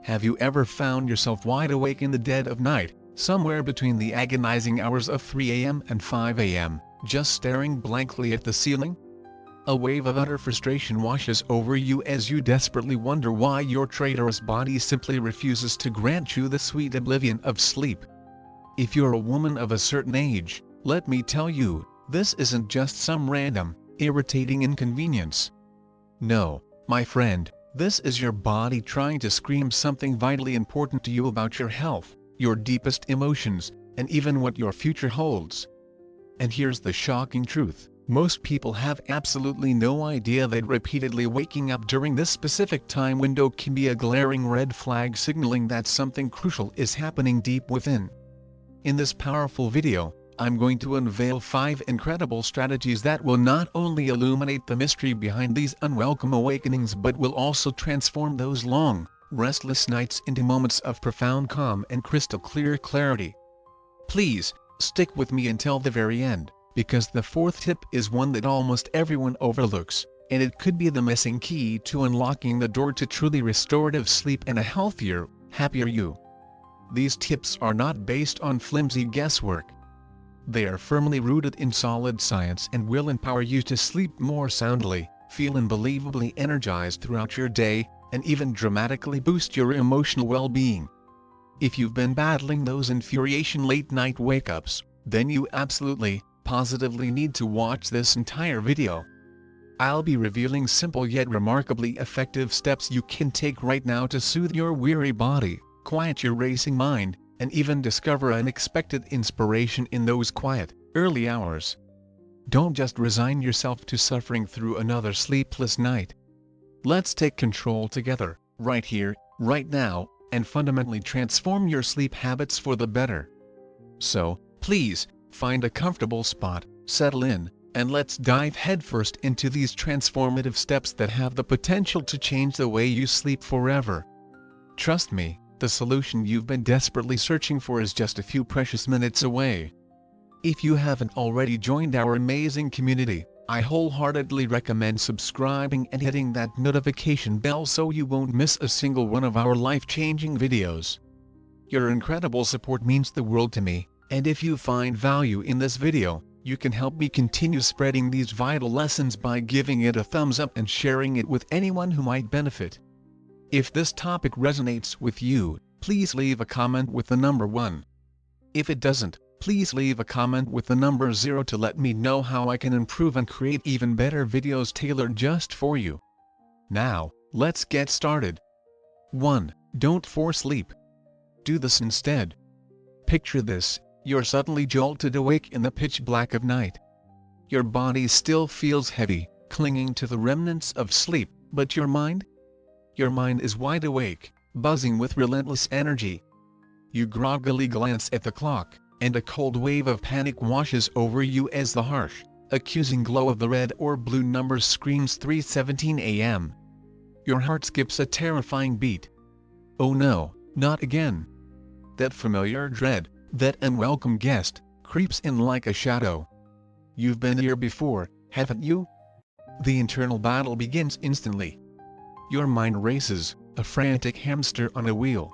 Have you ever found yourself wide awake in the dead of night, somewhere between the agonizing hours of 3 a.m. and 5 a.m., just staring blankly at the ceiling? A wave of utter frustration washes over you as you desperately wonder why your traitorous body simply refuses to grant you the sweet oblivion of sleep. If you're a woman of a certain age, let me tell you, this isn't just some random, irritating inconvenience. No, my friend, this is your body trying to scream something vitally important to you about your health, your deepest emotions, and even what your future holds. And here's the shocking truth. Most people have absolutely no idea that repeatedly waking up during this specific time window can be a glaring red flag signaling that something crucial is happening deep within. In this powerful video, I'm going to unveil 5 incredible strategies that will not only illuminate the mystery behind these unwelcome awakenings but will also transform those long, restless nights into moments of profound calm and crystal clear clarity. Please, stick with me until the very end, because the 4th tip is one that almost everyone overlooks, and it could be the missing key to unlocking the door to truly restorative sleep and a healthier, happier you. These tips are not based on flimsy guesswork. They are firmly rooted in solid science and will empower you to sleep more soundly, feel unbelievably energized throughout your day, and even dramatically boost your emotional well-being. If you've been battling those infuriating late-night wake-ups, then you absolutely, positively need to watch this entire video. I'll be revealing simple yet remarkably effective steps you can take right now to soothe your weary body, quiet your racing mind, and even discover unexpected inspiration in those quiet, early hours. Don't just resign yourself to suffering through another sleepless night. Let's take control together, right here, right now, and fundamentally transform your sleep habits for the better. So, please, find a comfortable spot, settle in, and let's dive headfirst into these transformative steps that have the potential to change the way you sleep forever. Trust me, the solution you've been desperately searching for is just a few precious minutes away. If you haven't already joined our amazing community, I wholeheartedly recommend subscribing and hitting that notification bell so you won't miss a single one of our life-changing videos. Your incredible support means the world to me, and if you find value in this video, you can help me continue spreading these vital lessons by giving it a thumbs up and sharing it with anyone who might benefit. If this topic resonates with you, please leave a comment with the number 1. If it doesn't, please leave a comment with the number 0 to let me know how I can improve and create even better videos tailored just for you. Now, let's get started. 1. Don't force sleep. Do this instead. Picture this, you're suddenly jolted awake in the pitch black of night. Your body still feels heavy, clinging to the remnants of sleep, but your mind is wide awake, buzzing with relentless energy. You groggily glance at the clock, and a cold wave of panic washes over you as the harsh, accusing glow of the red or blue numbers screams 3:17 a.m. Your heart skips a terrifying beat. Oh no, not again. That familiar dread, that unwelcome guest, creeps in like a shadow. You've been here before, haven't you? The internal battle begins instantly. Your mind races, a frantic hamster on a wheel.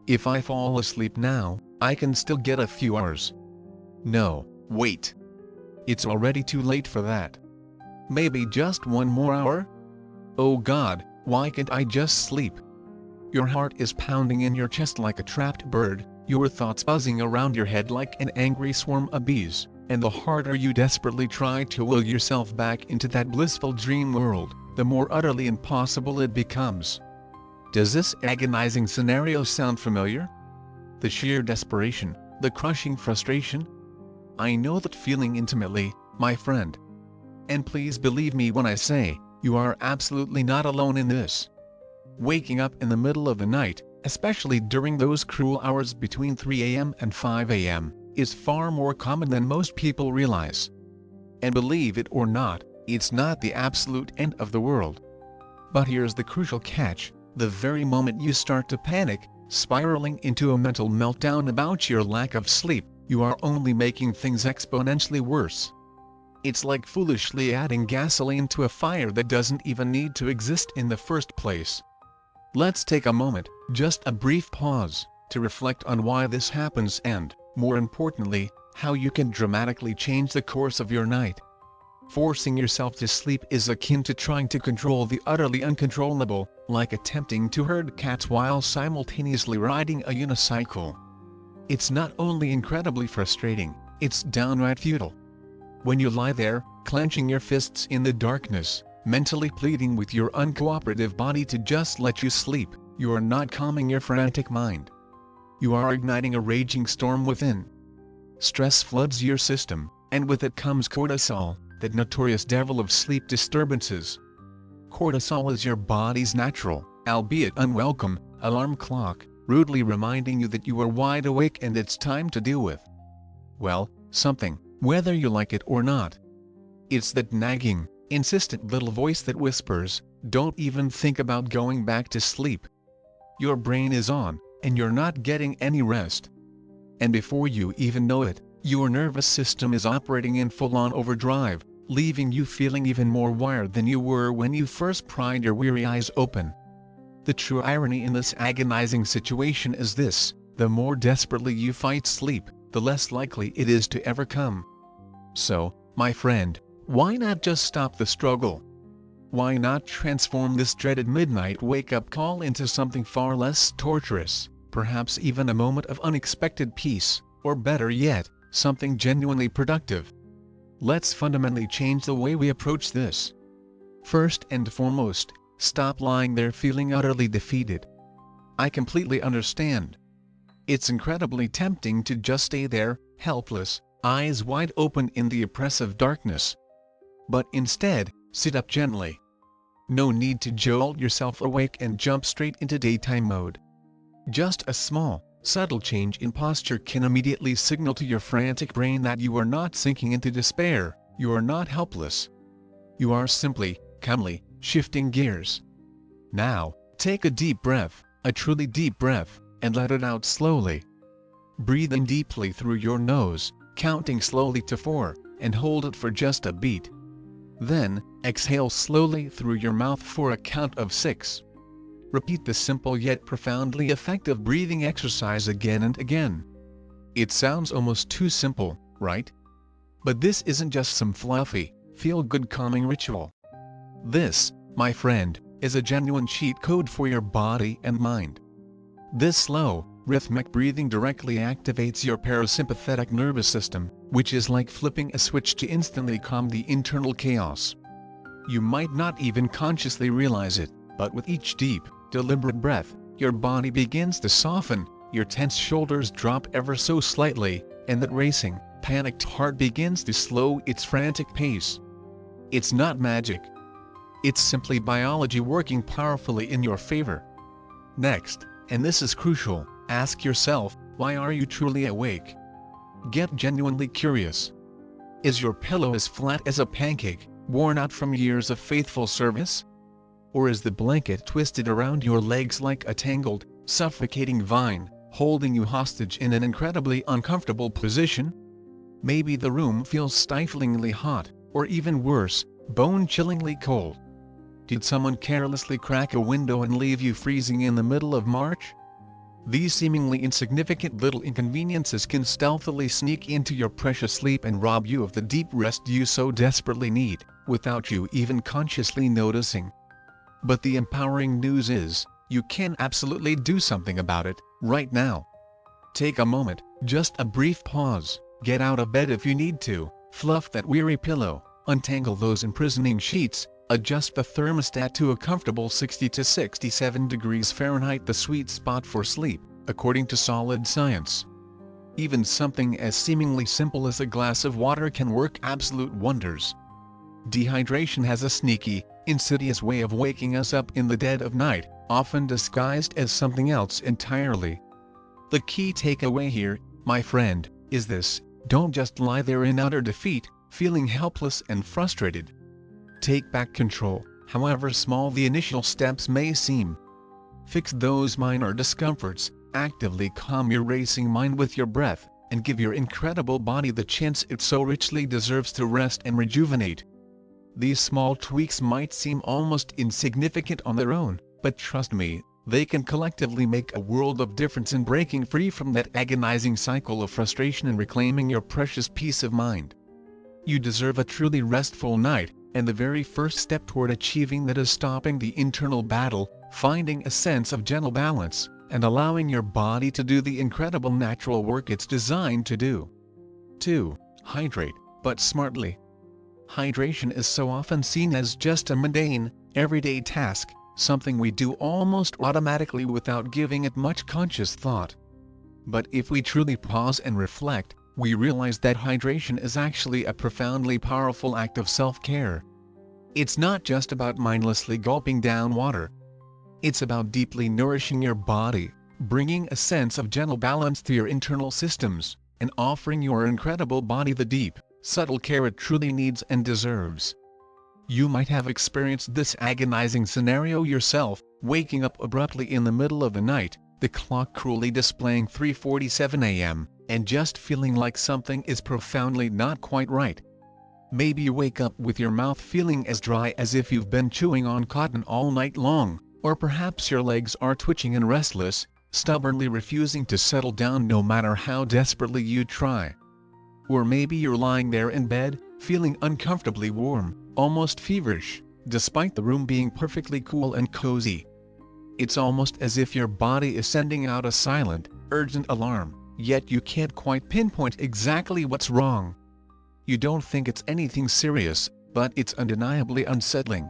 If I fall asleep now, I can still get a few hours. No, wait. It's already too late for that. Maybe just one more hour? Oh God, why can't I just sleep? Your heart is pounding in your chest like a trapped bird, your thoughts buzzing around your head like an angry swarm of bees, and the harder you desperately try to will yourself back into that blissful dream world, the more utterly impossible it becomes. Does this agonizing scenario sound familiar? The sheer desperation, the crushing frustration? I know that feeling intimately, my friend. And please believe me when I say, you are absolutely not alone in this. Waking up in the middle of the night, especially during those cruel hours between 3 a.m. and 5 a.m., is far more common than most people realize. And believe it or not, it's not the absolute end of the world. But here's the crucial catch, the very moment you start to panic, spiraling into a mental meltdown about your lack of sleep, you are only making things exponentially worse. It's like foolishly adding gasoline to a fire that doesn't even need to exist in the first place. Let's take a moment, just a brief pause, to reflect on why this happens and, more importantly, how you can dramatically change the course of your night. Forcing yourself to sleep is akin to trying to control the utterly uncontrollable, like attempting to herd cats while simultaneously riding a unicycle. It's not only incredibly frustrating, it's downright futile. When you lie there, clenching your fists in the darkness, mentally pleading with your uncooperative body to just let you sleep, you are not calming your frantic mind. You are igniting a raging storm within. Stress floods your system, and with it comes cortisol, that notorious devil of sleep disturbances. Cortisol is your body's natural, albeit unwelcome, alarm clock, rudely reminding you that you are wide awake and it's time to deal with, well, something, whether you like it or not. It's that nagging, insistent little voice that whispers, "Don't even think about going back to sleep." Your brain is on, and you're not getting any rest. And before you even know it, your nervous system is operating in full-on overdrive, leaving you feeling even more wired than you were when you first pried your weary eyes open. The true irony in this agonizing situation is this: the more desperately you fight sleep, the less likely it is to ever come. So, my friend, why not just stop the struggle? Why not transform this dreaded midnight wake-up call into something far less torturous, perhaps even a moment of unexpected peace, or better yet, something genuinely productive? Let's fundamentally change the way we approach this. First and foremost, stop lying there feeling utterly defeated. I completely understand. It's incredibly tempting to just stay there, helpless, eyes wide open in the oppressive darkness. But instead, sit up gently. No need to jolt yourself awake and jump straight into daytime mode. Just a small, subtle change in posture can immediately signal to your frantic brain that you are not sinking into despair, you are not helpless. You are simply, calmly, shifting gears. Now, take a deep breath, a truly deep breath, and let it out slowly. Breathe in deeply through your nose, counting slowly to 4, and hold it for just a beat. Then, exhale slowly through your mouth for a count of 6. Repeat this simple yet profoundly effective breathing exercise again and again. It sounds almost too simple, right? But this isn't just some fluffy, feel-good calming ritual. This, my friend, is a genuine cheat code for your body and mind. This slow, rhythmic breathing directly activates your parasympathetic nervous system, which is like flipping a switch to instantly calm the internal chaos. You might not even consciously realize it, but with each deep, deliberate breath, your body begins to soften, your tense shoulders drop ever so slightly, and that racing, panicked heart begins to slow its frantic pace. It's not magic. It's simply biology working powerfully in your favor. Next, and this is crucial, ask yourself, why are you truly awake? Get genuinely curious. Is your pillow as flat as a pancake, worn out from years of faithful service? Or is the blanket twisted around your legs like a tangled, suffocating vine, holding you hostage in an incredibly uncomfortable position? Maybe the room feels stiflingly hot, or even worse, bone-chillingly cold. Did someone carelessly crack a window and leave you freezing in the middle of March? These seemingly insignificant little inconveniences can stealthily sneak into your precious sleep and rob you of the deep rest you so desperately need, without you even consciously noticing. But the empowering news is, you can absolutely do something about it, right now. Take a moment, just a brief pause, get out of bed if you need to, fluff that weary pillow, untangle those imprisoning sheets, adjust the thermostat to a comfortable 60 to 67 degrees Fahrenheit, the sweet spot for sleep, according to solid science. Even something as seemingly simple as a glass of water can work absolute wonders. Dehydration has a sneaky, insidious way of waking us up in the dead of night, often disguised as something else entirely. The key takeaway here, my friend, is this: don't just lie there in utter defeat, feeling helpless and frustrated. Take back control, however small the initial steps may seem. Fix those minor discomforts, actively calm your racing mind with your breath, and give your incredible body the chance it so richly deserves to rest and rejuvenate. These small tweaks might seem almost insignificant on their own, but trust me, They can collectively make a world of difference in breaking free from that agonizing cycle of frustration and reclaiming your precious peace of mind. You deserve a truly restful night, and the very first step toward achieving that is stopping the internal battle, finding a sense of gentle balance, and allowing your body to do the incredible natural work it's designed to do. 2. Hydrate, but smartly. Hydration is so often seen as just a mundane, everyday task, something we do almost automatically without giving it much conscious thought. But if we truly pause and reflect, we realize that hydration is actually a profoundly powerful act of self-care. It's not just about mindlessly gulping down water. It's about deeply nourishing your body, bringing a sense of gentle balance to your internal systems, and offering your incredible body the deep, subtle care it truly needs and deserves. You might have experienced this agonizing scenario yourself, waking up abruptly in the middle of the night, the clock cruelly displaying 3:47 a.m., and just feeling like something is profoundly not quite right. Maybe you wake up with your mouth feeling as dry as if you've been chewing on cotton all night long, or perhaps your legs are twitching and restless, stubbornly refusing to settle down no matter how desperately you try. Or maybe you're lying there in bed, feeling uncomfortably warm, almost feverish, despite the room being perfectly cool and cozy. It's almost as if your body is sending out a silent, urgent alarm, yet you can't quite pinpoint exactly what's wrong. You don't think it's anything serious, but it's undeniably unsettling.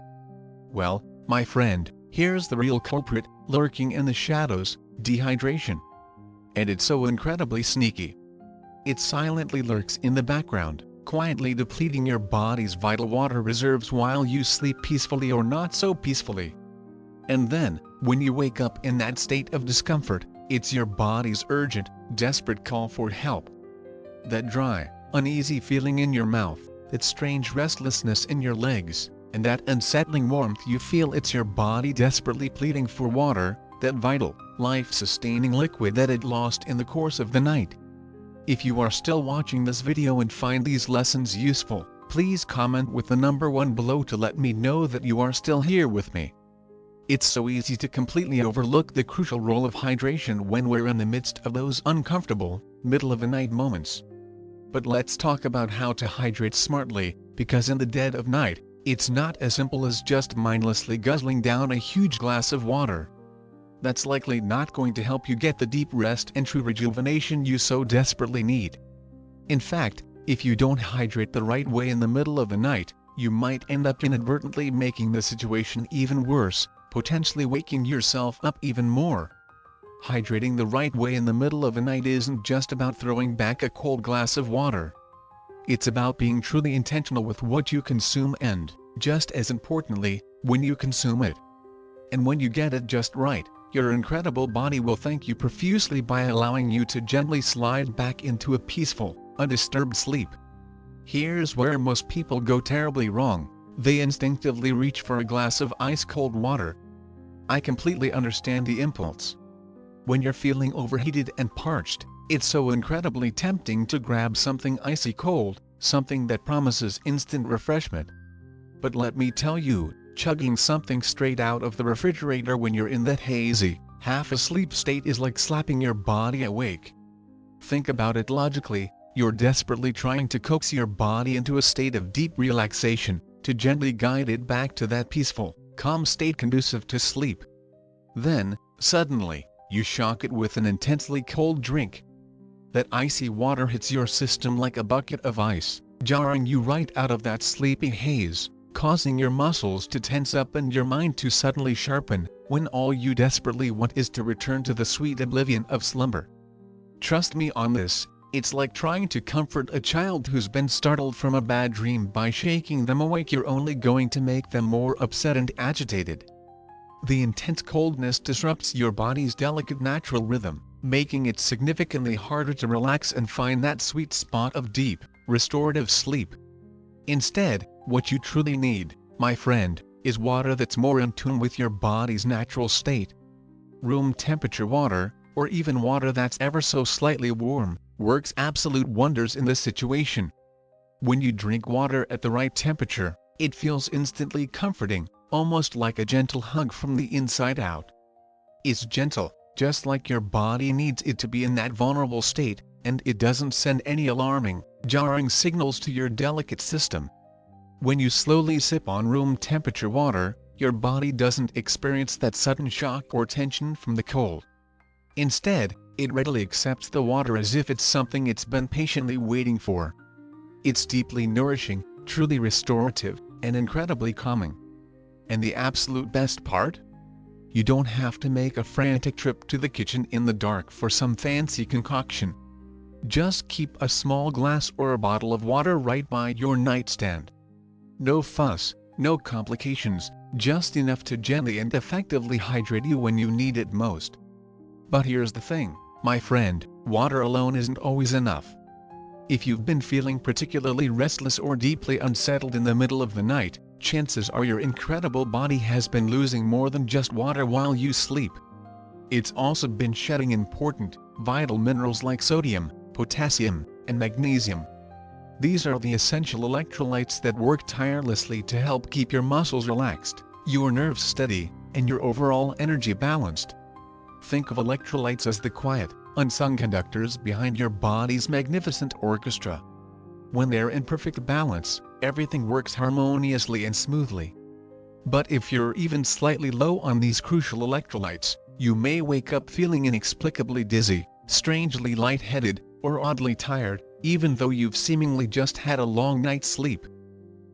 Well, my friend, here's the real culprit, lurking in the shadows: dehydration. And it's so incredibly sneaky. It silently lurks in the background, quietly depleting your body's vital water reserves while you sleep peacefully or not so peacefully. And then, when you wake up in that state of discomfort, it's your body's urgent, desperate call for help. That dry, uneasy feeling in your mouth, that strange restlessness in your legs, and that unsettling warmth you feel, it's your body desperately pleading for water, that vital, life-sustaining liquid that it lost in the course of the night. If you are still watching this video and find these lessons useful, please comment with the number 1 below to let me know that you are still here with me. It's so easy to completely overlook the crucial role of hydration when we're in the midst of those uncomfortable, middle-of-the-night moments. But let's talk about how to hydrate smartly, because in the dead of night, it's not as simple as just mindlessly guzzling down a huge glass of water. That's likely not going to help you get the deep rest and true rejuvenation you so desperately need. In fact, if you don't hydrate the right way in the middle of the night, you might end up inadvertently making the situation even worse, potentially waking yourself up even more. Hydrating the right way in the middle of the night isn't just about throwing back a cold glass of water. It's about being truly intentional with what you consume and, just as importantly, when you consume it. And when you get it just right, your incredible body will thank you profusely by allowing you to gently slide back into a peaceful, undisturbed sleep. Here's where most people go terribly wrong: they instinctively reach for a glass of ice-cold water. I completely understand the impulse. When you're feeling overheated and parched, it's so incredibly tempting to grab something icy cold, something that promises instant refreshment. But let me tell you, chugging something straight out of the refrigerator when you're in that hazy, half-asleep state is like slapping your body awake. Think about it logically: you're desperately trying to coax your body into a state of deep relaxation, to gently guide it back to that peaceful, calm state conducive to sleep. Then, suddenly, you shock it with an intensely cold drink. That icy water hits your system like a bucket of ice, jarring you right out of that sleepy haze, causing your muscles to tense up and your mind to suddenly sharpen, when all you desperately want is to return to the sweet oblivion of slumber. Trust me on this, it's like trying to comfort a child who's been startled from a bad dream by shaking them awake. You're only going to make them more upset and agitated. The intense coldness disrupts your body's delicate natural rhythm, making it significantly harder to relax and find that sweet spot of deep, restorative sleep. Instead, what you truly need, my friend, is water that's more in tune with your body's natural state. Room temperature water, or even water that's ever so slightly warm, works absolute wonders in this situation. When you drink water at the right temperature, it feels instantly comforting, almost like a gentle hug from the inside out. It's gentle, just like your body needs it to be in that vulnerable state, and it doesn't send any alarming, jarring signals to your delicate system. When you slowly sip on room temperature water, your body doesn't experience that sudden shock or tension from the cold. Instead, it readily accepts the water as if it's something it's been patiently waiting for. It's deeply nourishing, truly restorative, and incredibly calming. And the absolute best part? You don't have to make a frantic trip to the kitchen in the dark for some fancy concoction. Just keep a small glass or a bottle of water right by your nightstand. No fuss, no complications, just enough to gently and effectively hydrate you when you need it most. But here's the thing, my friend, water alone isn't always enough. If you've been feeling particularly restless or deeply unsettled in the middle of the night, chances are your incredible body has been losing more than just water while you sleep. It's also been shedding important, vital minerals like sodium, potassium, and magnesium. These are the essential electrolytes that work tirelessly to help keep your muscles relaxed, your nerves steady, and your overall energy balanced. Think of electrolytes as the quiet, unsung conductors behind your body's magnificent orchestra. When they're in perfect balance, everything works harmoniously and smoothly. But if you're even slightly low on these crucial electrolytes, you may wake up feeling inexplicably dizzy, strangely lightheaded, or oddly tired, even though you've seemingly just had a long night's sleep.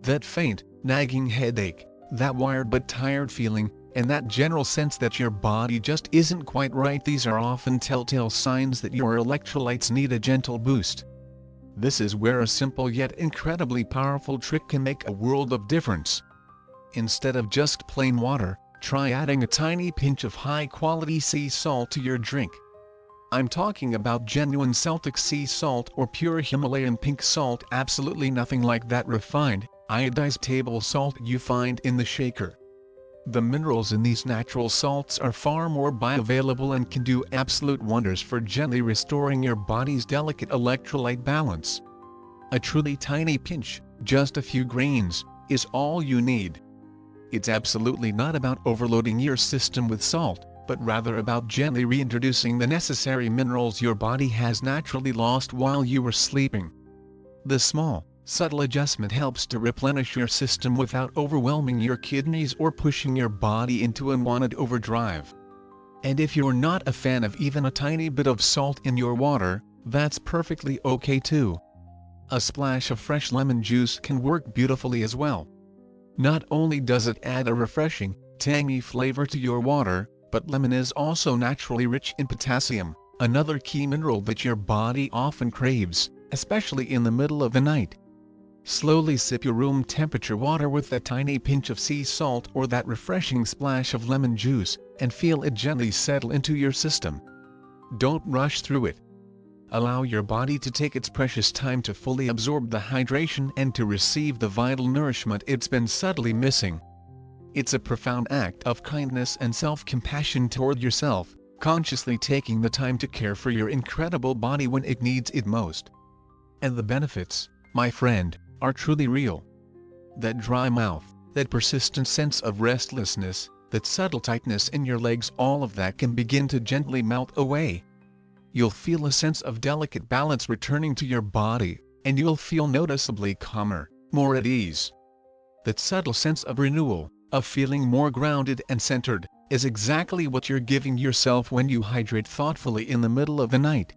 That faint, nagging headache, that wired but tired feeling, and that general sense that your body just isn't quite right, these are often telltale signs that your electrolytes need a gentle boost. This is where a simple yet incredibly powerful trick can make a world of difference. Instead of just plain water, try adding a tiny pinch of high-quality sea salt to your drink. I'm talking about genuine Celtic sea salt or pure Himalayan pink salt, absolutely nothing like that refined, iodized table salt you find in the shaker. The minerals in these natural salts are far more bioavailable and can do absolute wonders for gently restoring your body's delicate electrolyte balance. A truly tiny pinch, just a few grains, is all you need. It's absolutely not about overloading your system with salt, but rather about gently reintroducing the necessary minerals your body has naturally lost while you were sleeping. The small, subtle adjustment helps to replenish your system without overwhelming your kidneys or pushing your body into unwanted overdrive. And if you're not a fan of even a tiny bit of salt in your water, that's perfectly okay too. A splash of fresh lemon juice can work beautifully as well. Not only does it add a refreshing, tangy flavor to your water, but lemon is also naturally rich in potassium, another key mineral that your body often craves, especially in the middle of the night. Slowly sip your room temperature water with a tiny pinch of sea salt or that refreshing splash of lemon juice, and feel it gently settle into your system. Don't rush through it. Allow your body to take its precious time to fully absorb the hydration and to receive the vital nourishment it's been subtly missing. It's a profound act of kindness and self-compassion toward yourself, consciously taking the time to care for your incredible body when it needs it most. And the benefits, my friend, are truly real. That dry mouth, that persistent sense of restlessness, that subtle tightness in your legs, all of that can begin to gently melt away. You'll feel a sense of delicate balance returning to your body, and you'll feel noticeably calmer, more at ease. That subtle sense of renewal, of feeling more grounded and centered, is exactly what you're giving yourself when you hydrate thoughtfully in the middle of the night.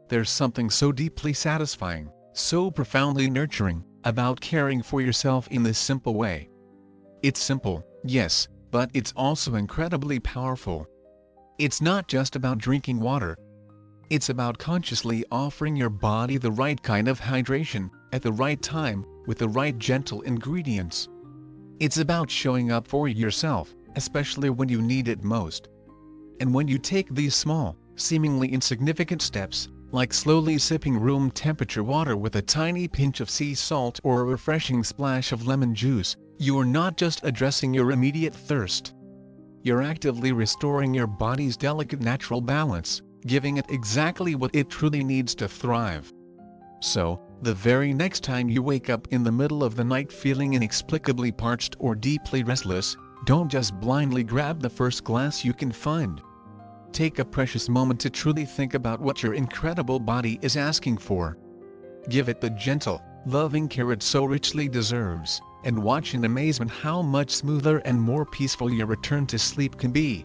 There's something so deeply satisfying, so profoundly nurturing, about caring for yourself in this simple way. It's simple, yes, but it's also incredibly powerful. It's not just about drinking water. It's about consciously offering your body the right kind of hydration, at the right time, with the right gentle ingredients. It's about showing up for yourself, especially when you need it most. And when you take these small, seemingly insignificant steps, like slowly sipping room temperature water with a tiny pinch of sea salt or a refreshing splash of lemon juice, you're not just addressing your immediate thirst. You're actively restoring your body's delicate natural balance, giving it exactly what it truly needs to thrive. So, the very next time you wake up in the middle of the night feeling inexplicably parched or deeply restless, don't just blindly grab the first glass you can find. Take a precious moment to truly think about what your incredible body is asking for. Give it the gentle, loving care it so richly deserves, and watch in amazement how much smoother and more peaceful your return to sleep can be.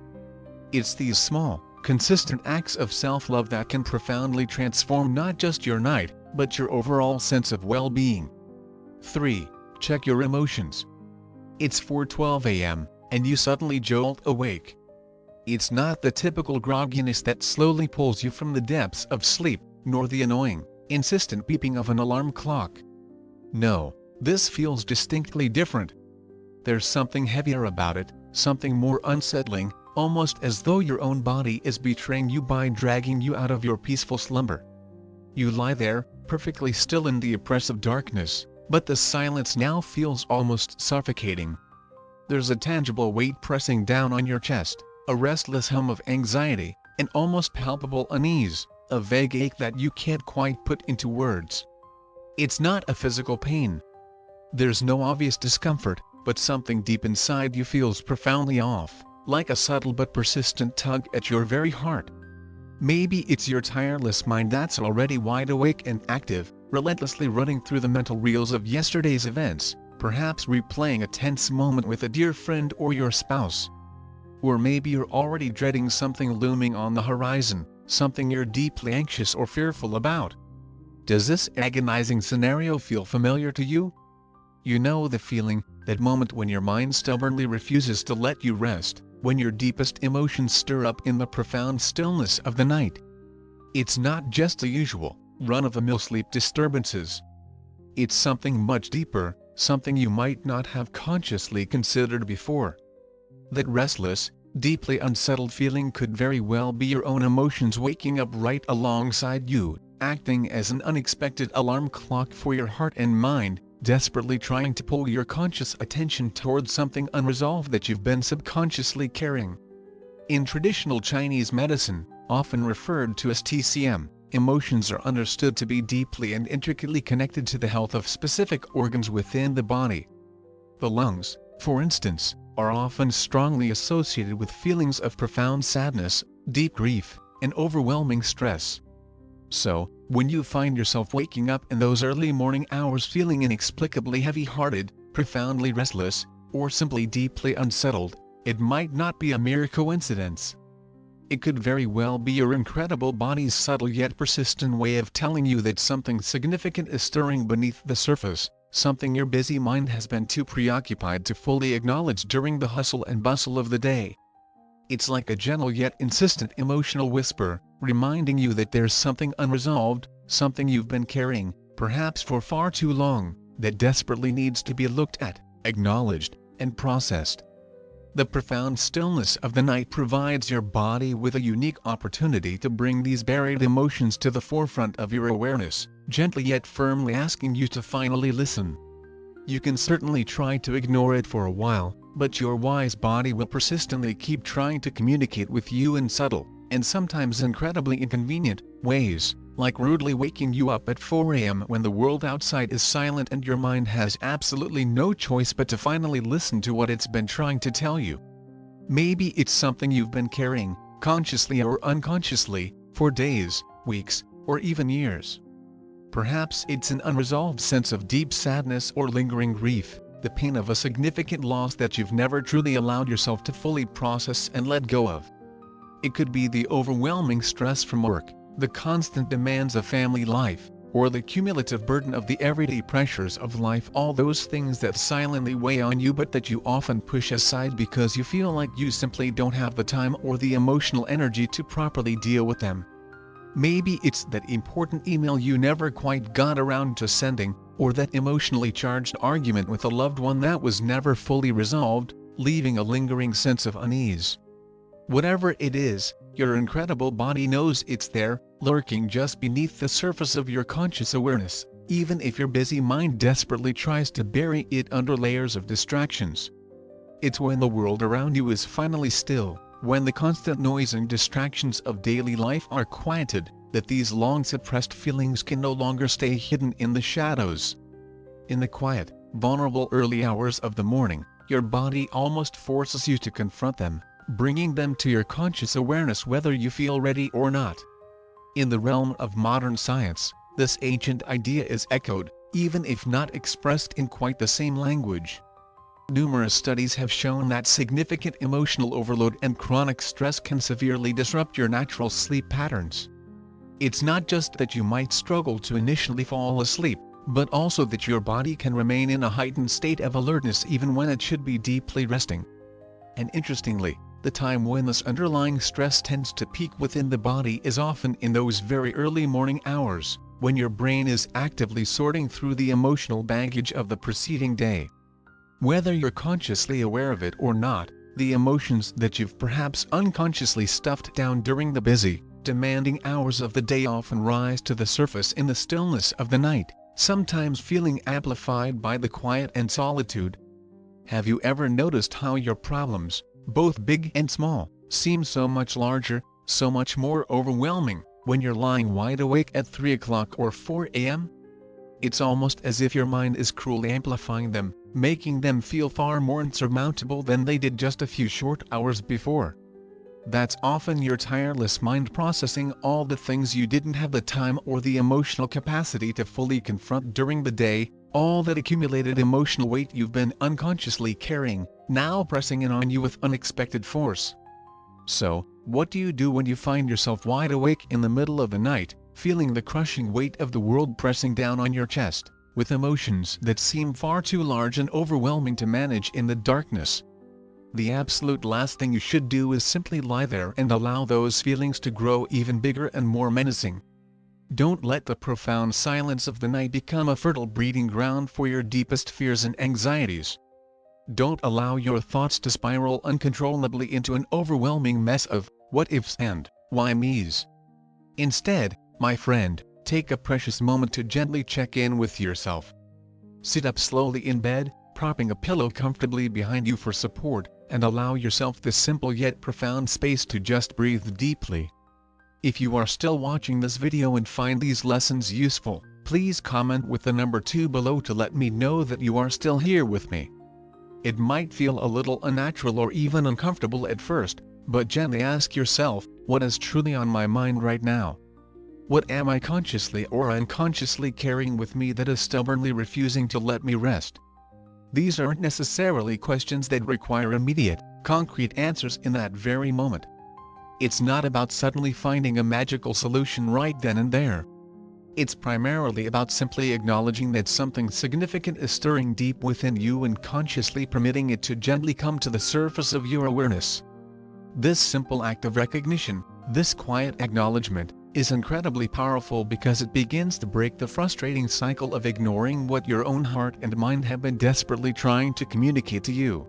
It's these small, consistent acts of self-love that can profoundly transform not just your night, but your overall sense of well-being. 3. Check your emotions. It's 4:12 a.m., and you suddenly jolt awake. It's not the typical grogginess that slowly pulls you from the depths of sleep, nor the annoying, insistent beeping of an alarm clock. No, this feels distinctly different. There's something heavier about it, something more unsettling, almost as though your own body is betraying you by dragging you out of your peaceful slumber. You lie there, perfectly still in the oppressive darkness, but the silence now feels almost suffocating. There's a tangible weight pressing down on your chest, a restless hum of anxiety, an almost palpable unease, a vague ache that you can't quite put into words. It's not a physical pain. There's no obvious discomfort, but something deep inside you feels profoundly off, like a subtle but persistent tug at your very heart. Maybe it's your tireless mind that's already wide awake and active, relentlessly running through the mental reels of yesterday's events, perhaps replaying a tense moment with a dear friend or your spouse. Or maybe you're already dreading something looming on the horizon, something you're deeply anxious or fearful about. Does this agonizing scenario feel familiar to you? You know the feeling, that moment when your mind stubbornly refuses to let you rest, when your deepest emotions stir up in the profound stillness of the night. It's not just the usual, run-of-the-mill sleep disturbances. It's something much deeper, something you might not have consciously considered before. That restless, deeply unsettled feeling could very well be your own emotions waking up right alongside you, acting as an unexpected alarm clock for your heart and mind, desperately trying to pull your conscious attention towards something unresolved that you've been subconsciously carrying. In traditional Chinese medicine, often referred to as TCM, emotions are understood to be deeply and intricately connected to the health of specific organs within the body. The lungs, for instance, are often strongly associated with feelings of profound sadness, deep grief, and overwhelming stress. So, when you find yourself waking up in those early morning hours feeling inexplicably heavy-hearted, profoundly restless, or simply deeply unsettled, it might not be a mere coincidence. It could very well be your incredible body's subtle yet persistent way of telling you that something significant is stirring beneath the surface, something your busy mind has been too preoccupied to fully acknowledge during the hustle and bustle of the day. It's like a gentle yet insistent emotional whisper, reminding you that there's something unresolved, something you've been carrying, perhaps for far too long, that desperately needs to be looked at, acknowledged, and processed. The profound stillness of the night provides your body with a unique opportunity to bring these buried emotions to the forefront of your awareness, gently yet firmly asking you to finally listen. You can certainly try to ignore it for a while, but your wise body will persistently keep trying to communicate with you in subtle, and sometimes incredibly inconvenient, ways, like rudely waking you up at 4 a.m. when the world outside is silent and your mind has absolutely no choice but to finally listen to what it's been trying to tell you. Maybe it's something you've been carrying, consciously or unconsciously, for days, weeks, or even years. Perhaps it's an unresolved sense of deep sadness or lingering grief, the pain of a significant loss that you've never truly allowed yourself to fully process and let go of. It could be the overwhelming stress from work, the constant demands of family life, or the cumulative burden of the everyday pressures of life, all those things that silently weigh on you but that you often push aside because you feel like you simply don't have the time or the emotional energy to properly deal with them. Maybe it's that important email you never quite got around to sending, or that emotionally charged argument with a loved one that was never fully resolved, leaving a lingering sense of unease. Whatever it is, your incredible body knows it's there, lurking just beneath the surface of your conscious awareness, even if your busy mind desperately tries to bury it under layers of distractions. It's when the world around you is finally still, when the constant noise and distractions of daily life are quieted, that these long-suppressed feelings can no longer stay hidden in the shadows. In the quiet, vulnerable early hours of the morning, your body almost forces you to confront them, bringing them to your conscious awareness whether you feel ready or not. In the realm of modern science, this ancient idea is echoed, even if not expressed in quite the same language. Numerous studies have shown that significant emotional overload and chronic stress can severely disrupt your natural sleep patterns. It's not just that you might struggle to initially fall asleep, but also that your body can remain in a heightened state of alertness even when it should be deeply resting. And interestingly, the time when this underlying stress tends to peak within the body is often in those very early morning hours, when your brain is actively sorting through the emotional baggage of the preceding day. Whether you're consciously aware of it or not, the emotions that you've perhaps unconsciously stuffed down during the busy, demanding hours of the day often rise to the surface in the stillness of the night, sometimes feeling amplified by the quiet and solitude. Have you ever noticed how your problems, both big and small, seem so much larger, so much more overwhelming, when you're lying wide awake at 3 o'clock or 4 a.m.? It's almost as if your mind is cruelly amplifying them, making them feel far more insurmountable than they did just a few short hours before. That's often your tireless mind processing all the things you didn't have the time or the emotional capacity to fully confront during the day, all that accumulated emotional weight you've been unconsciously carrying, now pressing in on you with unexpected force. So, what do you do when you find yourself wide awake in the middle of the night, feeling the crushing weight of the world pressing down on your chest, with emotions that seem far too large and overwhelming to manage in the darkness? The absolute last thing you should do is simply lie there and allow those feelings to grow even bigger and more menacing. Don't let the profound silence of the night become a fertile breeding ground for your deepest fears and anxieties. Don't allow your thoughts to spiral uncontrollably into an overwhelming mess of what-ifs and why-me's. Instead, my friend, take a precious moment to gently check in with yourself. Sit up slowly in bed, propping a pillow comfortably behind you for support, and allow yourself this simple yet profound space to just breathe deeply. If you are still watching this video and find these lessons useful, please comment with the number 2 below to let me know that you are still here with me. It might feel a little unnatural or even uncomfortable at first, but gently ask yourself, what is truly on my mind right now? What am I consciously or unconsciously carrying with me that is stubbornly refusing to let me rest? These aren't necessarily questions that require immediate, concrete answers in that very moment. It's not about suddenly finding a magical solution right then and there. It's primarily about simply acknowledging that something significant is stirring deep within you and consciously permitting it to gently come to the surface of your awareness. This simple act of recognition, this quiet acknowledgement, is incredibly powerful because it begins to break the frustrating cycle of ignoring what your own heart and mind have been desperately trying to communicate to you.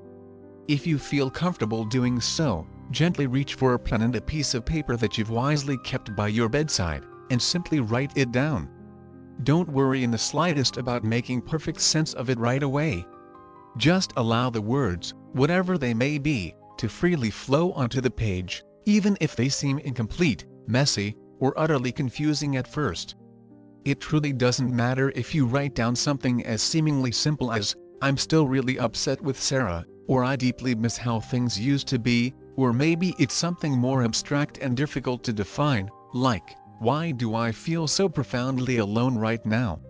If you feel comfortable doing so, gently reach for a pen and a piece of paper that you've wisely kept by your bedside, and simply write it down. Don't worry in the slightest about making perfect sense of it right away. Just allow the words, whatever they may be, to freely flow onto the page, even if they seem incomplete, messy, or utterly confusing at first. It truly doesn't matter if you write down something as seemingly simple as, "I'm still really upset with Sarah," or "I deeply miss how things used to be," or maybe it's something more abstract and difficult to define, like, "Why do I feel so profoundly alone right now?"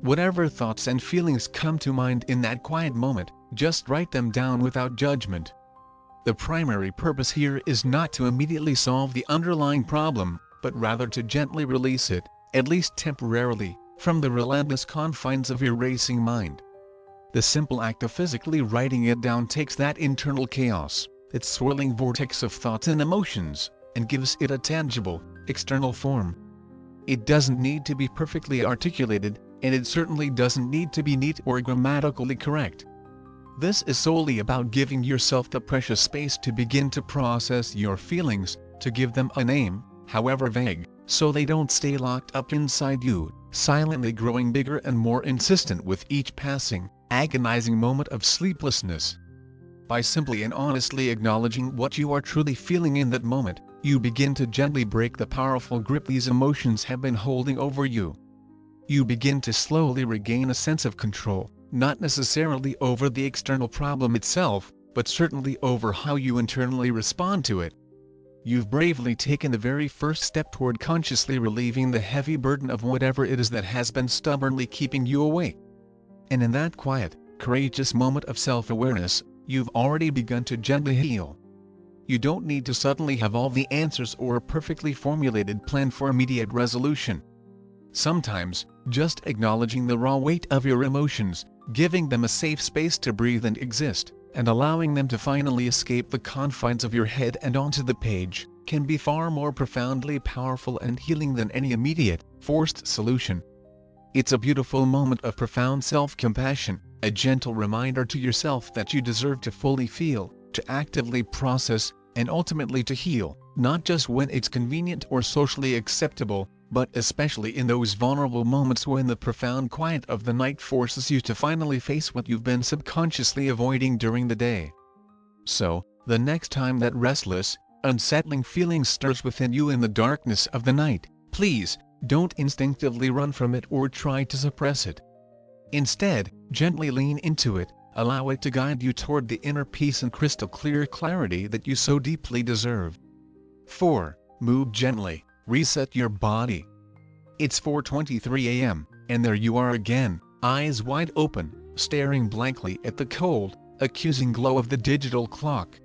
Whatever thoughts and feelings come to mind in that quiet moment, just write them down without judgment. The primary purpose here is not to immediately solve the underlying problem, but rather to gently release it, at least temporarily, from the relentless confines of your racing mind. The simple act of physically writing it down takes that internal chaos, its swirling vortex of thoughts and emotions, and gives it a tangible, external form. It doesn't need to be perfectly articulated, and it certainly doesn't need to be neat or grammatically correct. This is solely about giving yourself the precious space to begin to process your feelings, to give them a name, however vague, so they don't stay locked up inside you, silently growing bigger and more insistent with each passing, agonizing moment of sleeplessness. By simply and honestly acknowledging what you are truly feeling in that moment, you begin to gently break the powerful grip these emotions have been holding over you. You begin to slowly regain a sense of control, not necessarily over the external problem itself, but certainly over how you internally respond to it. You've bravely taken the very first step toward consciously relieving the heavy burden of whatever it is that has been stubbornly keeping you awake. And in that quiet, courageous moment of self-awareness, you've already begun to gently heal. You don't need to suddenly have all the answers or a perfectly formulated plan for immediate resolution. Sometimes, just acknowledging the raw weight of your emotions, giving them a safe space to breathe and exist, and allowing them to finally escape the confines of your head and onto the page, can be far more profoundly powerful and healing than any immediate, forced solution. It's a beautiful moment of profound self-compassion, a gentle reminder to yourself that you deserve to fully feel, to actively process, and ultimately to heal, not just when it's convenient or socially acceptable, but especially in those vulnerable moments when the profound quiet of the night forces you to finally face what you've been subconsciously avoiding during the day. So, the next time that restless, unsettling feeling stirs within you in the darkness of the night, please, don't instinctively run from it or try to suppress it. Instead, gently lean into it, allow it to guide you toward the inner peace and crystal clear clarity that you so deeply deserve. 4. Move gently. Reset your body. It's 4:23 a.m., and there you are again, eyes wide open, staring blankly at the cold, accusing glow of the digital clock.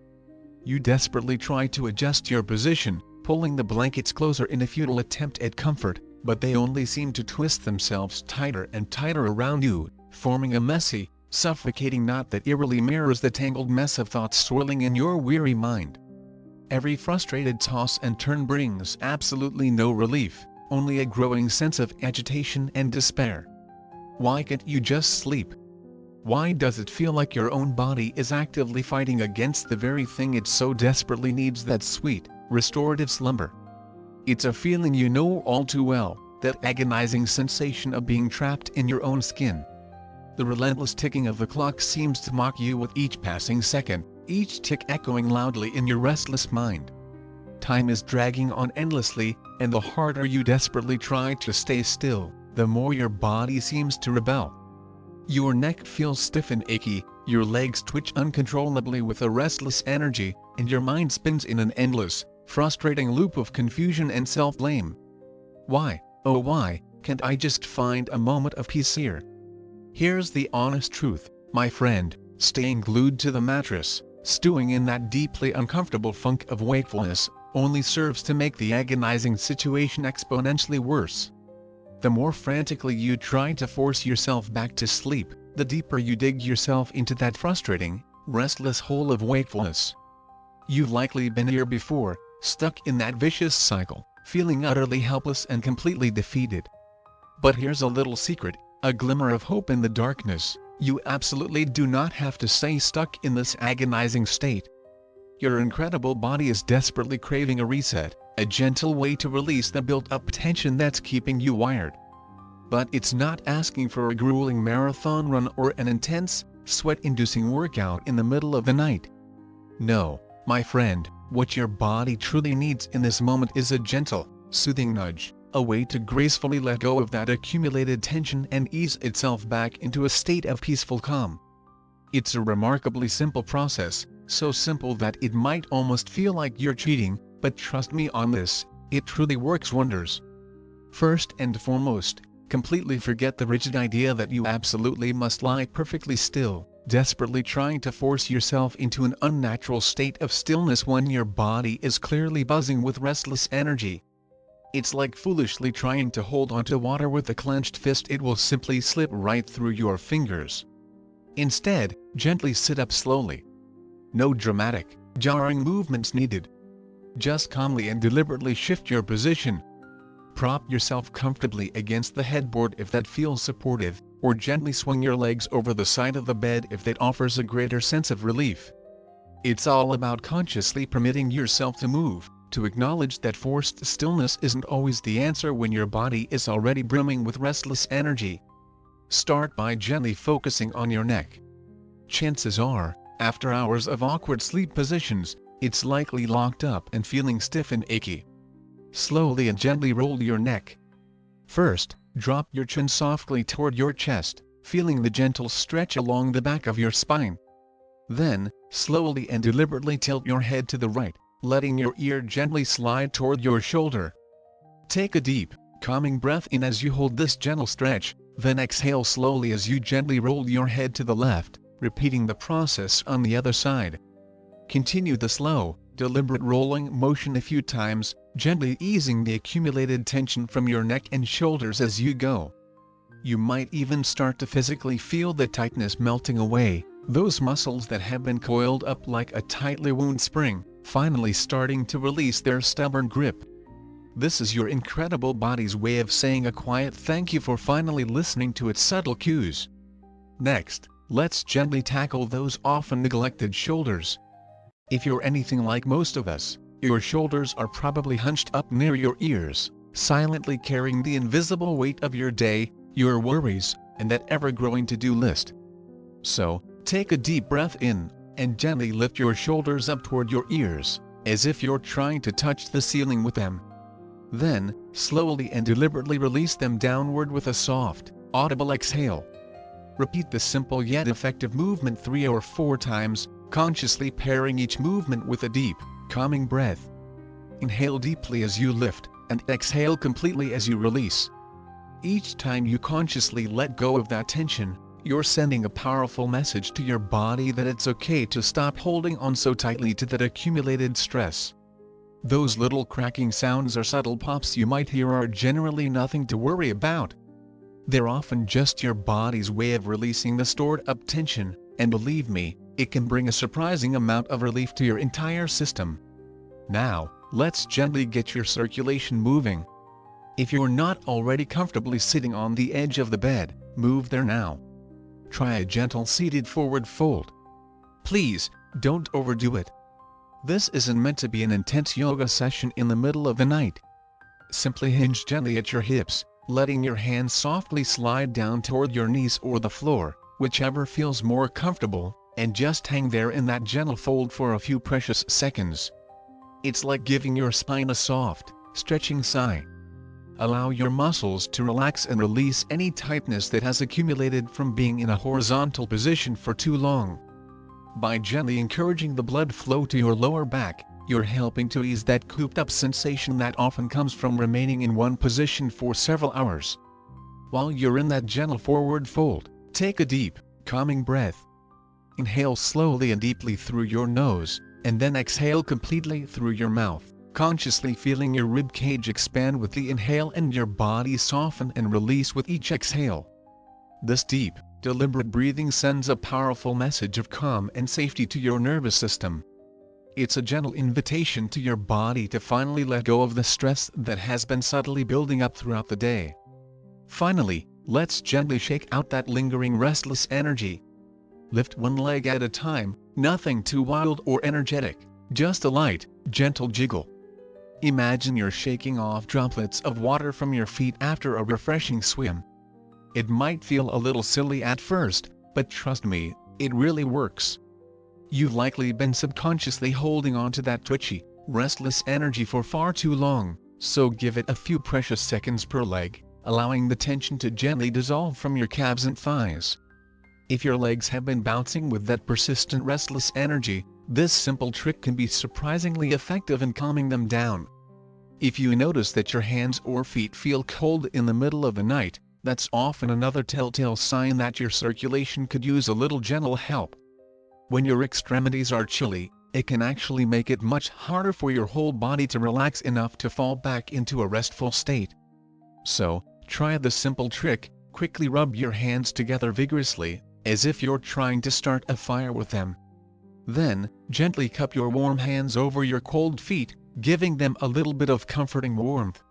You desperately try to adjust your position, pulling the blankets closer in a futile attempt at comfort, but they only seem to twist themselves tighter and tighter around you, forming a messy, suffocating knot that eerily mirrors the tangled mess of thoughts swirling in your weary mind. Every frustrated toss and turn brings absolutely no relief, only a growing sense of agitation and despair. Why can't you just sleep? Why does it feel like your own body is actively fighting against the very thing it so desperately needs, that sweet, restorative slumber? It's a feeling you know all too well, that agonizing sensation of being trapped in your own skin. The relentless ticking of the clock seems to mock you with each passing second, each tick echoing loudly in your restless mind. Time is dragging on endlessly, and the harder you desperately try to stay still, the more your body seems to rebel. Your neck feels stiff and achy, your legs twitch uncontrollably with a restless energy, and your mind spins in an endless, frustrating loop of confusion and self-blame. Why, oh why, can't I just find a moment of peace here? Here's the honest truth, my friend, staying glued to the mattress, stewing in that deeply uncomfortable funk of wakefulness, only serves to make the agonizing situation exponentially worse. The more frantically you try to force yourself back to sleep, the deeper you dig yourself into that frustrating, restless hole of wakefulness. You've likely been here before, stuck in that vicious cycle, feeling utterly helpless and completely defeated. But here's a little secret, a glimmer of hope in the darkness: you absolutely do not have to stay stuck in this agonizing state. Your incredible body is desperately craving a reset, a gentle way to release the built-up tension that's keeping you wired. But it's not asking for a grueling marathon run or an intense, sweat-inducing workout in the middle of the night. No, my friend, what your body truly needs in this moment is a gentle, soothing nudge, a way to gracefully let go of that accumulated tension and ease itself back into a state of peaceful calm. It's a remarkably simple process, so simple that it might almost feel like you're cheating, but trust me on this, it truly works wonders. First and foremost, completely forget the rigid idea that you absolutely must lie perfectly still, desperately trying to force yourself into an unnatural state of stillness when your body is clearly buzzing with restless energy. It's like foolishly trying to hold onto water with a clenched fist. It will simply slip right through your fingers. Instead, gently sit up slowly. No dramatic, jarring movements needed. Just calmly and deliberately shift your position. Prop yourself comfortably against the headboard if that feels supportive, or gently swing your legs over the side of the bed if that offers a greater sense of relief. It's all about consciously permitting yourself to move, to acknowledge that forced stillness isn't always the answer when your body is already brimming with restless energy. Start by gently focusing on your neck. Chances are, after hours of awkward sleep positions, it's likely locked up and feeling stiff and achy. Slowly and gently roll your neck. First, drop your chin softly toward your chest, feeling the gentle stretch along the back of your spine. Then, slowly and deliberately tilt your head to the right, letting your ear gently slide toward your shoulder. Take a deep, calming breath in as you hold this gentle stretch, then exhale slowly as you gently roll your head to the left, repeating the process on the other side. Continue the slow, deliberate rolling motion a few times, gently easing the accumulated tension from your neck and shoulders as you go. You might even start to physically feel the tightness melting away, those muscles that have been coiled up like a tightly wound spring, finally starting to release their stubborn grip. This is your incredible body's way of saying a quiet thank you for finally listening to its subtle cues. Next, let's gently tackle those often neglected shoulders. If you're anything like most of us, your shoulders are probably hunched up near your ears, silently carrying the invisible weight of your day, your worries, and that ever-growing to-do list. So, take a deep breath in, and gently lift your shoulders up toward your ears, as if you're trying to touch the ceiling with them. Then, slowly and deliberately release them downward with a soft, audible exhale. Repeat the simple yet effective movement 3 or 4 times, consciously pairing each movement with a deep, calming breath. Inhale deeply as you lift, and exhale completely as you release. Each time you consciously let go of that tension, you're sending a powerful message to your body that it's okay to stop holding on so tightly to that accumulated stress. Those little cracking sounds or subtle pops you might hear are generally nothing to worry about. They're often just your body's way of releasing the stored-up tension, and believe me, it can bring a surprising amount of relief to your entire system. Now, let's gently get your circulation moving. If you're not already comfortably sitting on the edge of the bed, move there now. Try a gentle seated forward fold. Please, don't overdo it. This isn't meant to be an intense yoga session in the middle of the night. Simply hinge gently at your hips, letting your hands softly slide down toward your knees or the floor, whichever feels more comfortable, and just hang there in that gentle fold for a few precious seconds. It's like giving your spine a soft, stretching sigh. Allow your muscles to relax and release any tightness that has accumulated from being in a horizontal position for too long. By gently encouraging the blood flow to your lower back, you're helping to ease that cooped-up sensation that often comes from remaining in one position for several hours. While you're in that gentle forward fold, take a deep, calming breath. Inhale slowly and deeply through your nose, and then exhale completely through your mouth, consciously feeling your rib cage expand with the inhale and your body soften and release with each exhale. This deep, deliberate breathing sends a powerful message of calm and safety to your nervous system. It's a gentle invitation to your body to finally let go of the stress that has been subtly building up throughout the day. Finally, let's gently shake out that lingering restless energy. Lift one leg at a time, nothing too wild or energetic, just a light, gentle jiggle. Imagine you're shaking off droplets of water from your feet after a refreshing swim. It might feel a little silly at first, but trust me, it really works. You've likely been subconsciously holding on to that twitchy, restless energy for far too long, so give it a few precious seconds per leg, allowing the tension to gently dissolve from your calves and thighs. If your legs have been bouncing with that persistent restless energy, this simple trick can be surprisingly effective in calming them down. If you notice that your hands or feet feel cold in the middle of the night, that's often another telltale sign that your circulation could use a little gentle help. When your extremities are chilly, it can actually make it much harder for your whole body to relax enough to fall back into a restful state. So, try the simple trick, quickly rub your hands together vigorously, as if you're trying to start a fire with them. Then, gently cup your warm hands over your cold feet, giving them a little bit of comforting warmth.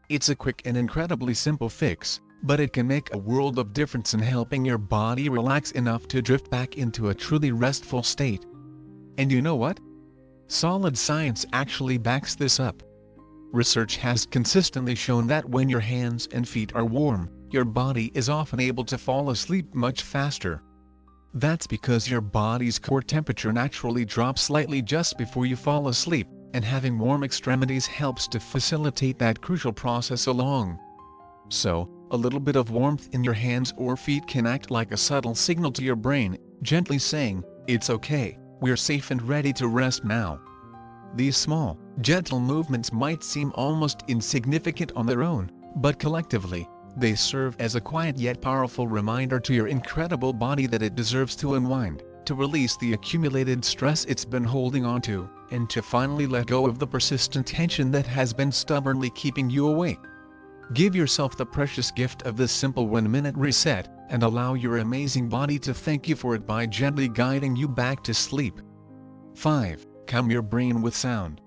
It's a quick and incredibly simple fix, but it can make a world of difference in helping your body relax enough to drift back into a truly restful state. And you know what? Solid science actually backs this up. Research has consistently shown that when your hands and feet are warm, your body is often able to fall asleep much faster. That's because your body's core temperature naturally drops slightly just before you fall asleep, and having warm extremities helps to facilitate that crucial process along. So, a little bit of warmth in your hands or feet can act like a subtle signal to your brain, gently saying, It's okay, we're safe and ready to rest now. These small, gentle movements might seem almost insignificant on their own, but collectively, they serve as a quiet yet powerful reminder to your incredible body that it deserves to unwind, to release the accumulated stress it's been holding on to, and to finally let go of the persistent tension that has been stubbornly keeping you awake. Give yourself the precious gift of this simple 1-minute reset, and allow your amazing body to thank you for it by gently guiding you back to sleep. 5. Calm your brain with sound.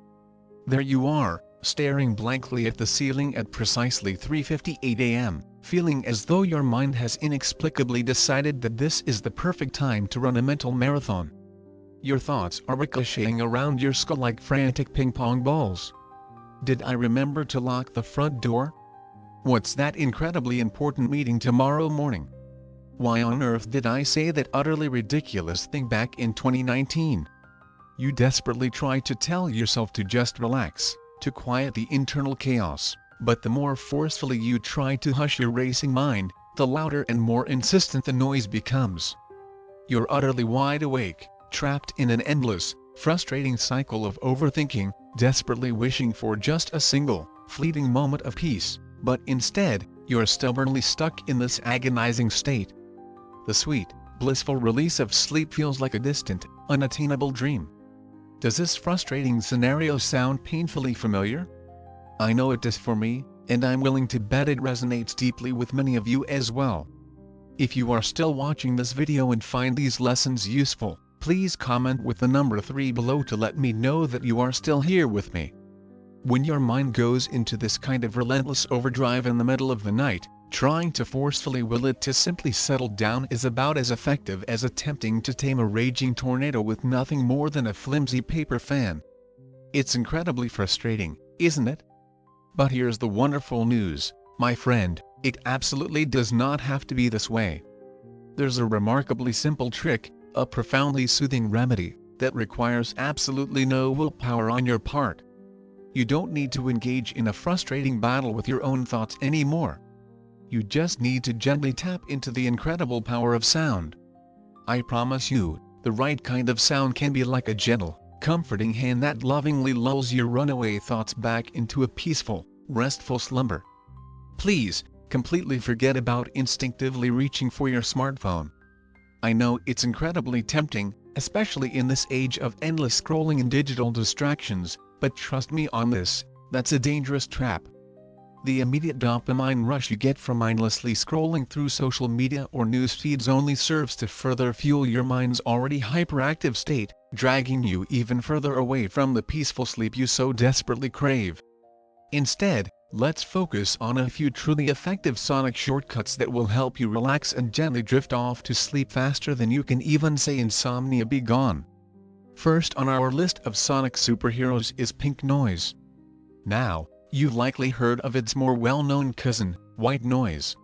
There you are, staring blankly at the ceiling at precisely 3:58 a.m., feeling as though your mind has inexplicably decided that this is the perfect time to run a mental marathon. Your thoughts are ricocheting around your skull like frantic ping-pong balls. Did I remember to lock the front door? What's that incredibly important meeting tomorrow morning? Why on earth did I say that utterly ridiculous thing back in 2019? You desperately try to tell yourself to just relax, to quiet the internal chaos, but the more forcefully you try to hush your racing mind, the louder and more insistent the noise becomes. You're utterly wide awake, trapped in an endless, frustrating cycle of overthinking, desperately wishing for just a single, fleeting moment of peace, but instead, you're stubbornly stuck in this agonizing state. The sweet, blissful release of sleep feels like a distant, unattainable dream. Does this frustrating scenario sound painfully familiar? I know it does for me, and I'm willing to bet it resonates deeply with many of you as well. If you are still watching this video and find these lessons useful, please comment with the number 3 below to let me know that you are still here with me. When your mind goes into this kind of relentless overdrive in the middle of the night, trying to forcefully will it to simply settle down is about as effective as attempting to tame a raging tornado with nothing more than a flimsy paper fan. It's incredibly frustrating, isn't it? But here's the wonderful news, my friend, it absolutely does not have to be this way. There's a remarkably simple trick, a profoundly soothing remedy, that requires absolutely no willpower on your part. You don't need to engage in a frustrating battle with your own thoughts anymore. You just need to gently tap into the incredible power of sound. I promise you, the right kind of sound can be like a gentle, comforting hand that lovingly lulls your runaway thoughts back into a peaceful, restful slumber. Please, completely forget about instinctively reaching for your smartphone. I know it's incredibly tempting, especially in this age of endless scrolling and digital distractions, but trust me on this, that's a dangerous trap. The immediate dopamine rush you get from mindlessly scrolling through social media or news feeds only serves to further fuel your mind's already hyperactive state, dragging you even further away from the peaceful sleep you so desperately crave. Instead, let's focus on a few truly effective sonic shortcuts that will help you relax and gently drift off to sleep faster than you can even say insomnia be gone. First on our list of sonic superheroes is pink noise. Now, you've likely heard of its more well-known cousin, white noise.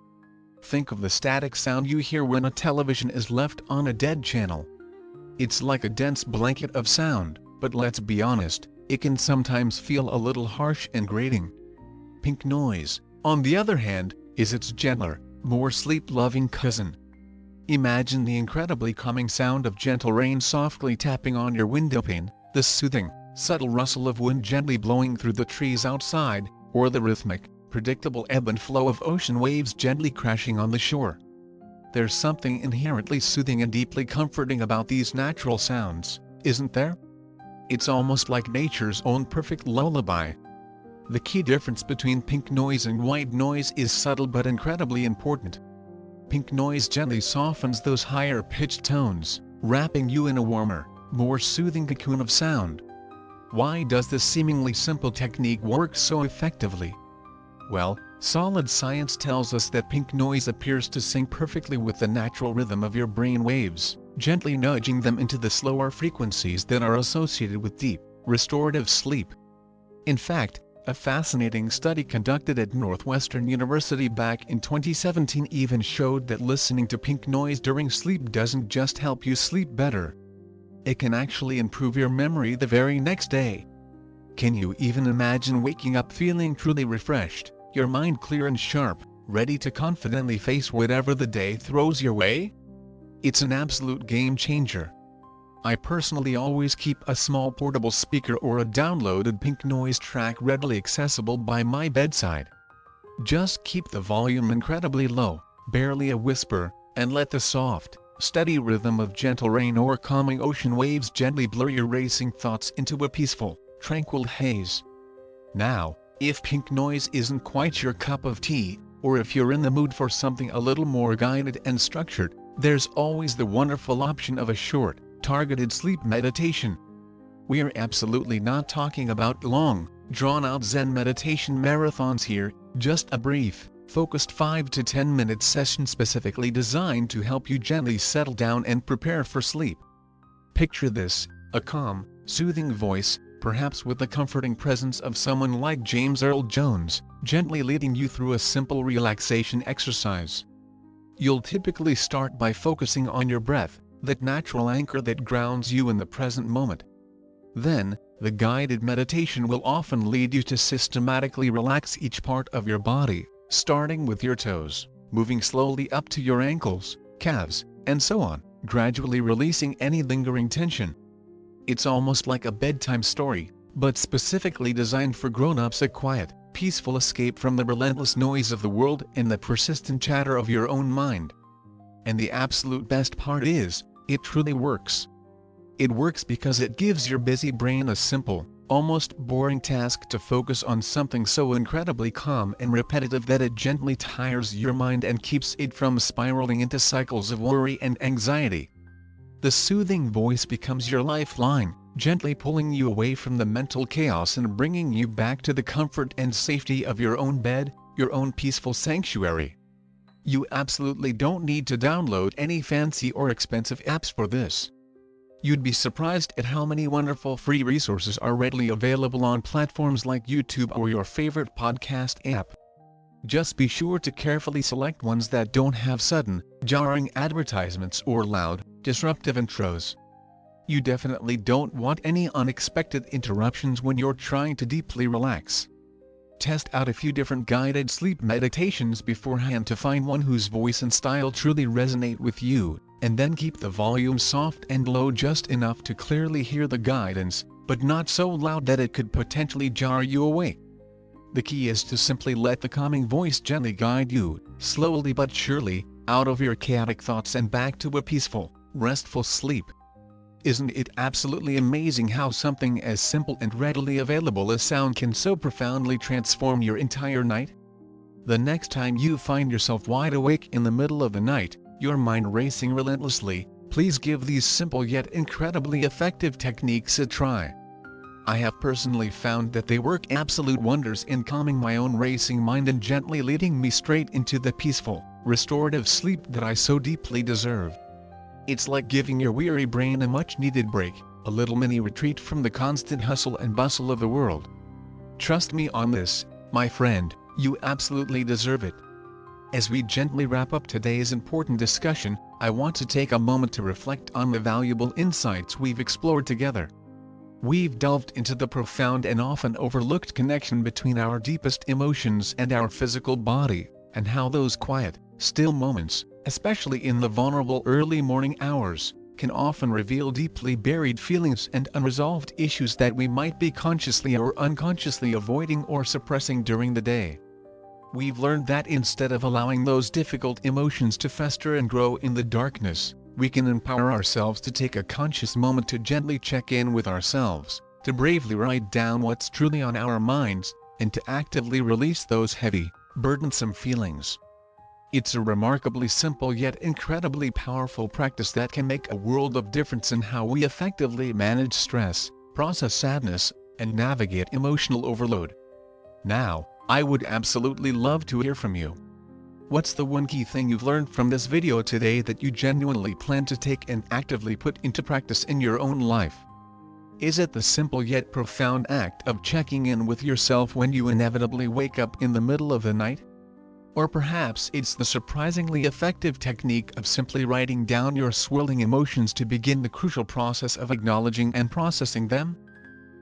Think of the static sound you hear when a television is left on a dead channel. It's like a dense blanket of sound, but let's be honest, it can sometimes feel a little harsh and grating. Pink noise, on the other hand, is its gentler, more sleep-loving cousin. Imagine the incredibly calming sound of gentle rain softly tapping on your windowpane, the soothing, subtle rustle of wind gently blowing through the trees outside, or the rhythmic, predictable ebb and flow of ocean waves gently crashing on the shore. There's something inherently soothing and deeply comforting about these natural sounds, isn't there? It's almost like nature's own perfect lullaby. The key difference between pink noise and white noise is subtle but incredibly important. Pink noise gently softens those higher-pitched tones, wrapping you in a warmer, more soothing cocoon of sound. Why does this seemingly simple technique work so effectively? Well, solid science tells us that pink noise appears to sync perfectly with the natural rhythm of your brain waves, gently nudging them into the slower frequencies that are associated with deep, restorative sleep. In fact, a fascinating study conducted at Northwestern University back in 2017 even showed that listening to pink noise during sleep doesn't just help you sleep better. It can actually improve your memory the very next day. Can you even imagine waking up feeling truly refreshed, your mind clear and sharp, ready to confidently face whatever the day throws your way? It's an absolute game changer. I personally always keep a small portable speaker or a downloaded pink noise track readily accessible by my bedside. Just keep the volume incredibly low, barely a whisper, and let the soft, steady rhythm of gentle rain or calming ocean waves gently blur your racing thoughts into a peaceful, tranquil haze. Now, if pink noise isn't quite your cup of tea, or if you're in the mood for something a little more guided and structured, there's always the wonderful option of a short, targeted sleep meditation. We're absolutely not talking about long, drawn-out Zen meditation marathons here, just a brief, focused 5 to 10 minute session specifically designed to help you gently settle down and prepare for sleep. Picture this: a calm, soothing voice, perhaps with the comforting presence of someone like James Earl Jones, gently leading you through a simple relaxation exercise. You'll typically start by focusing on your breath, that natural anchor that grounds you in the present moment. Then, the guided meditation will often lead you to systematically relax each part of your body, starting with your toes, moving slowly up to your ankles, calves, and so on, gradually releasing any lingering tension. It's almost like a bedtime story, but specifically designed for grown-ups, a quiet, peaceful escape from the relentless noise of the world and the persistent chatter of your own mind. And the absolute best part is, it truly works. It works because it gives your busy brain a simple, almost boring task to focus on something so incredibly calm and repetitive that it gently tires your mind and keeps it from spiraling into cycles of worry and anxiety. The soothing voice becomes your lifeline, gently pulling you away from the mental chaos and bringing you back to the comfort and safety of your own bed, your own peaceful sanctuary. You absolutely don't need to download any fancy or expensive apps for this. You'd be surprised at how many wonderful free resources are readily available on platforms like YouTube or your favorite podcast app. Just be sure to carefully select ones that don't have sudden, jarring advertisements or loud, disruptive intros. You definitely don't want any unexpected interruptions when you're trying to deeply relax. Test out a few different guided sleep meditations beforehand to find one whose voice and style truly resonate with you, and then keep the volume soft and low just enough to clearly hear the guidance, but not so loud that it could potentially jar you awake. The key is to simply let the calming voice gently guide you, slowly but surely, out of your chaotic thoughts and back to a peaceful, restful sleep. Isn't it absolutely amazing how something as simple and readily available as sound can so profoundly transform your entire night? The next time you find yourself wide awake in the middle of the night, your mind racing relentlessly, please give these simple yet incredibly effective techniques a try. I have personally found that they work absolute wonders in calming my own racing mind and gently leading me straight into the peaceful, restorative sleep that I so deeply deserve. It's like giving your weary brain a much-needed break, a little mini retreat from the constant hustle and bustle of the world. Trust me on this, my friend, you absolutely deserve it. As we gently wrap up today's important discussion, I want to take a moment to reflect on the valuable insights we've explored together. We've delved into the profound and often overlooked connection between our deepest emotions and our physical body, and how those quiet, still moments, especially in the vulnerable early morning hours, can often reveal deeply buried feelings and unresolved issues that we might be consciously or unconsciously avoiding or suppressing during the day. We've learned that instead of allowing those difficult emotions to fester and grow in the darkness, we can empower ourselves to take a conscious moment to gently check in with ourselves, to bravely write down what's truly on our minds, and to actively release those heavy, burdensome feelings. It's a remarkably simple yet incredibly powerful practice that can make a world of difference in how we effectively manage stress, process sadness, and navigate emotional overload. Now, I would absolutely love to hear from you. What's the one key thing you've learned from this video today that you genuinely plan to take and actively put into practice in your own life? Is it the simple yet profound act of checking in with yourself when you inevitably wake up in the middle of the night? Or perhaps it's the surprisingly effective technique of simply writing down your swirling emotions to begin the crucial process of acknowledging and processing them?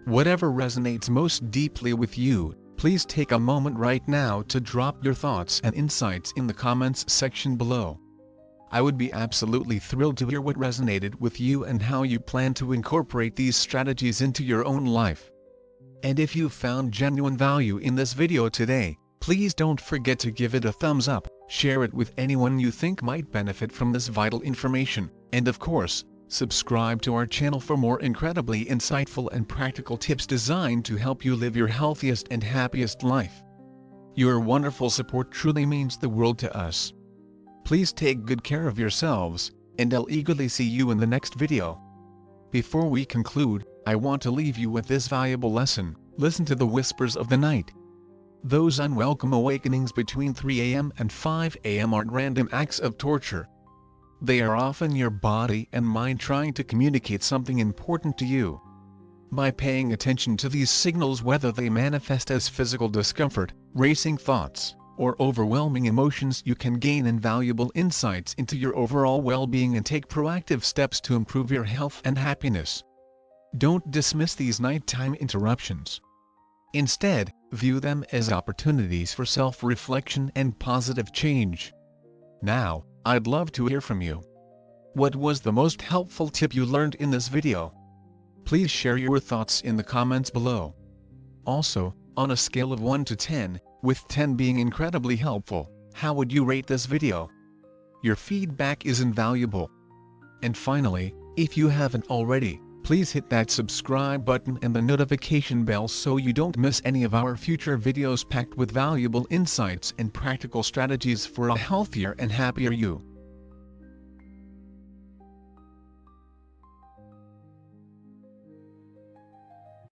Whatever resonates most deeply with you, please take a moment right now to drop your thoughts and insights in the comments section below. I would be absolutely thrilled to hear what resonated with you and how you plan to incorporate these strategies into your own life. And if you found genuine value in this video today, please don't forget to give it a thumbs up, share it with anyone you think might benefit from this vital information, and of course, subscribe to our channel for more incredibly insightful and practical tips designed to help you live your healthiest and happiest life. Your wonderful support truly means the world to us. Please take good care of yourselves, and I'll eagerly see you in the next video. Before we conclude, I want to leave you with this valuable lesson: listen to the whispers of the night. Those unwelcome awakenings between 3 a.m. and 5 a.m. aren't random acts of torture. They are often your body and mind trying to communicate something important to you. By paying attention to these signals, whether they manifest as physical discomfort, racing thoughts, or overwhelming emotions, you can gain invaluable insights into your overall well-being and take proactive steps to improve your health and happiness. Don't dismiss these nighttime interruptions. Instead, view them as opportunities for self-reflection and positive change. Now, I'd love to hear from you. What was the most helpful tip you learned in this video? Please share your thoughts in the comments below. Also, on a scale of 1 to 10, with 10 being incredibly helpful, how would you rate this video? Your feedback is invaluable. And finally, if you haven't already, please hit that subscribe button and the notification bell so you don't miss any of our future videos packed with valuable insights and practical strategies for a healthier and happier you.